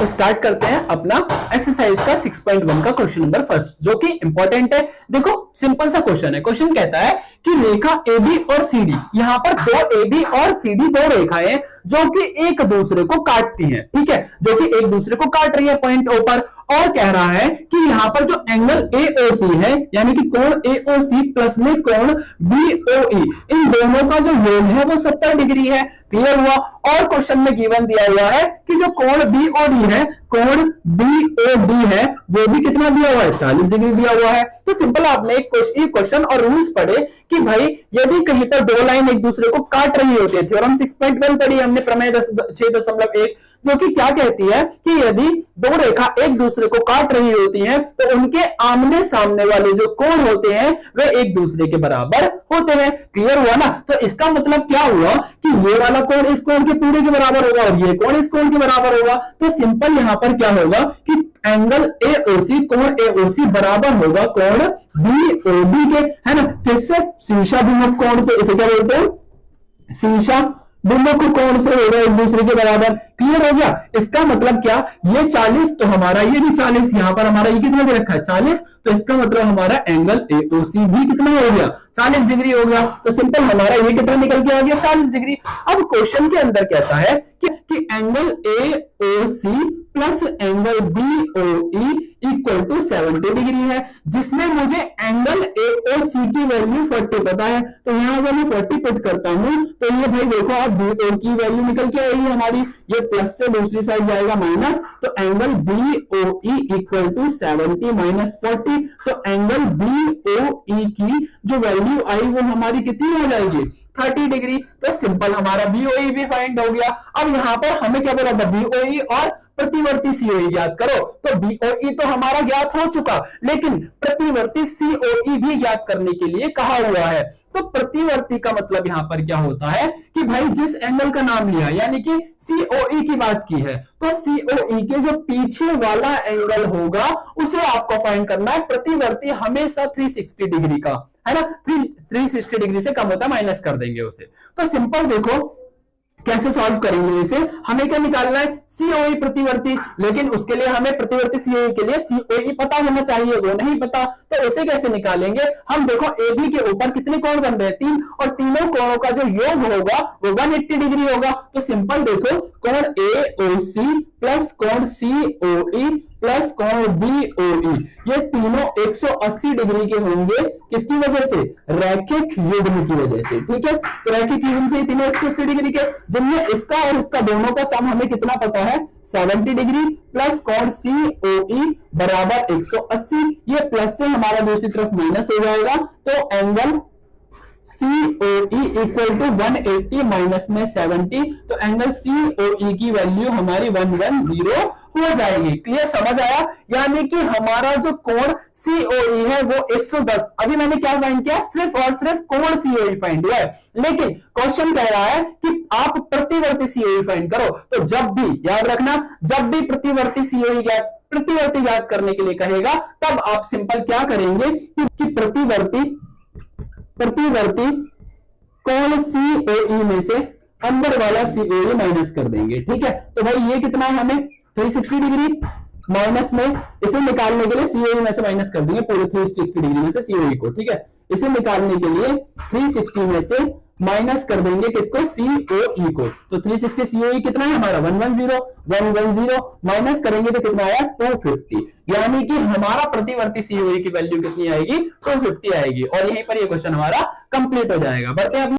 तो स्टार्ट करते हैं अपना एक्सरसाइज का 6.1 का क्वेश्चन नंबर फर्स्ट, जो कि इंपॉर्टेंट है। देखो सिंपल सा क्वेश्चन है। क्वेश्चन कहता है कि रेखा AB और CD, यहां पर दो AB और CD दो रेखाएं जो कि एक दूसरे को काटती हैं, ठीक है, जो कि एक दूसरे को काट रही है पॉइंट O पर, और कह रहा है कि यहां पर जो एंगल AOC है, यानी कि कोण AOC प्लस में कोण BOE, इन दोनों का जो योग है वो 70 डिग्री है। क्लियर हुआ। और क्वेश्चन में गिवन दिया हुआ है कि जो कोण BOD है, कोण BOD है, वो भी कितना दिया हुआ है, 40 डिग्री दिया हुआ है। तो सिंपल आपने एक क्वेश्चन और रूल्स पढ़े कि भाई यदि कहीं पर दो लाइन एक दूसरे को काट रही होती है, थ्योरम 6.1 पढ़ी हमने, प्रमेय 6.1, जो कि क्या कहती है कि यदि दो रेखा एक दूसरे को काट रही होती हैं तो उनके आमने सामने वाले जो कोण होते हैं वे एक दूसरे के बराबर होते हैं। क्लियर हुआ ना। तो इसका मतलब क्या हुआ कि ये वाला कोण इस कोण के पूरे के बराबर होगा और ये कोण इस कोण के बराबर होगा। तो सिंपल यहां पर क्या होगा कि एंगल AOC, कोण AOC बराबर होगा कोण BOD के, है ना। किससे? शीर्षा भिमुख कोण से। इसे क्या बोलते हैं? शीर्षा भिमुख कोण से होगा एक दूसरे के बराबर। क्लियर हो गया। इसका मतलब क्या, ये 40 तो हमारा ये भी 40, यहां पर हमारा ये कितना दे रखा है 40, तो इसका मतलब हमारा एंगल AOC भी कितना हो गया, 40 डिग्री हो गया। तो सिंपल हमारा ये कितना निकल के आ गया, 40 डिग्री। अब क्वेश्चन के अंदर कहता है कि angle AOC plus angle BOE equal to 70 degree है, जिसमें मुझे एंगल AOC की वैल्यू 40 पता है। तो यहां अगर मैं 40 पुट करता हूं तो ये भाई देखो अब BO की वैल्यू निकल के आएगी हमारी, ये प्लस से दूसरी साइड जाएगा माइनस, तो angle BOE equal to 70 minus 40, तो एंगल BOE की जो वैल्यू आई वो हमारी कितनी हो जाएगी, 30 डिग्री। तो सिंपल हमारा BOE भी फाइंड हो गया। अब यहां पर हमें क्या बोला था, BOE और प्रतिवर्ती COE ज्ञात करो। तो BOE तो हमारा ज्ञात हो चुका, लेकिन प्रतिवर्ती COE भी ज्ञात करने के लिए कहा हुआ है। तो प्रतिवर्ती का मतलब यहां पर क्या होता है कि भाई जिस एंगल का नाम लिया, यानी कि COE की बात की है, तो COE के जो पीछे वाला एंगल होगा उसे आपको फाइंड करना है। प्रतिवर्ती हमेशा 360 डिग्री का, है ना, 360 डिग्री से कम होता है, माइनस कर देंगे उसे। तो सिंपल देखो कैसे सॉल्व करेंगे इसे। हमें क्या निकालना है, COE प्रतिवर्ती, लेकिन उसके लिए हमें प्रतिवर्ती COE के लिए COE पता होना चाहिए, वो नहीं पता। तो उसे कैसे निकालेंगे हम, देखो AB के ऊपर कितने कोण बन रहे हैं, 3, और तीनों कोणों का जो योग होगा वो 180 डिग्री होगा। तो सिंपल देखो कोण AOC प्लस कोण COE प्लस कोण BOE, ये तीनों 180 डिग्री के होंगे। किसकी वजह से, रैखिक युग्म की वजह से, ठीक है। तो रैखिक युग्म से तीनों 180 डिग्री के, जिनमें इसका और इसका दोनों का सम हमें कितना पता है, 70 डिग्री, प्लस कोण COE बराबर 180, ये प्लस से हमारा दूसरी तरफ माइनस हो जाएगा। तो angle COE equal to 180 minus में 70, तो एंगल COE की वैल्यू हमारी 110 हो जाएगी। क्लियर, समझ आया। यानी कि हमारा जो कोण COE है वो 110, अभी मैंने क्या फाइंड किया, सिर्फ और सिर्फ कोण COE फाइंड किया है, लेकिन क्वेश्चन कह रहा है कि आप प्रतिवर्ती COE फाइंड करो। तो जब भी याद रखना, जब भी प्रतिवर्ती ज्ञात करने के लिए कहेगा, तब आप सिंपल क्या करेंगे कि प्रतिवर्ती कोण COE में से अंदर वाला COE माइनस कर देंगे, ठीक है। तो भाई ये कितना है, हमें 360 डिग्री माइनस में, इसे निकालने के लिए COE में से माइनस कर देंगे पूरे 360 डिग्री में से COE को, ठीक है। इसे निकालने के लिए 360 में से माइनस कर देंगे किसको, COE को। तो 360 COE कितना है हमारा, 110 माइनस करेंगे तो कितना आया, 250, यानी कि हमारा प्रतिवर्ती COE की वैल्यू कितनी आएगी, 250 आएगी। और यहीं पर ये क्वेश्चन हमारा कंप्लीट हो जाएगा। बढ़ते हैं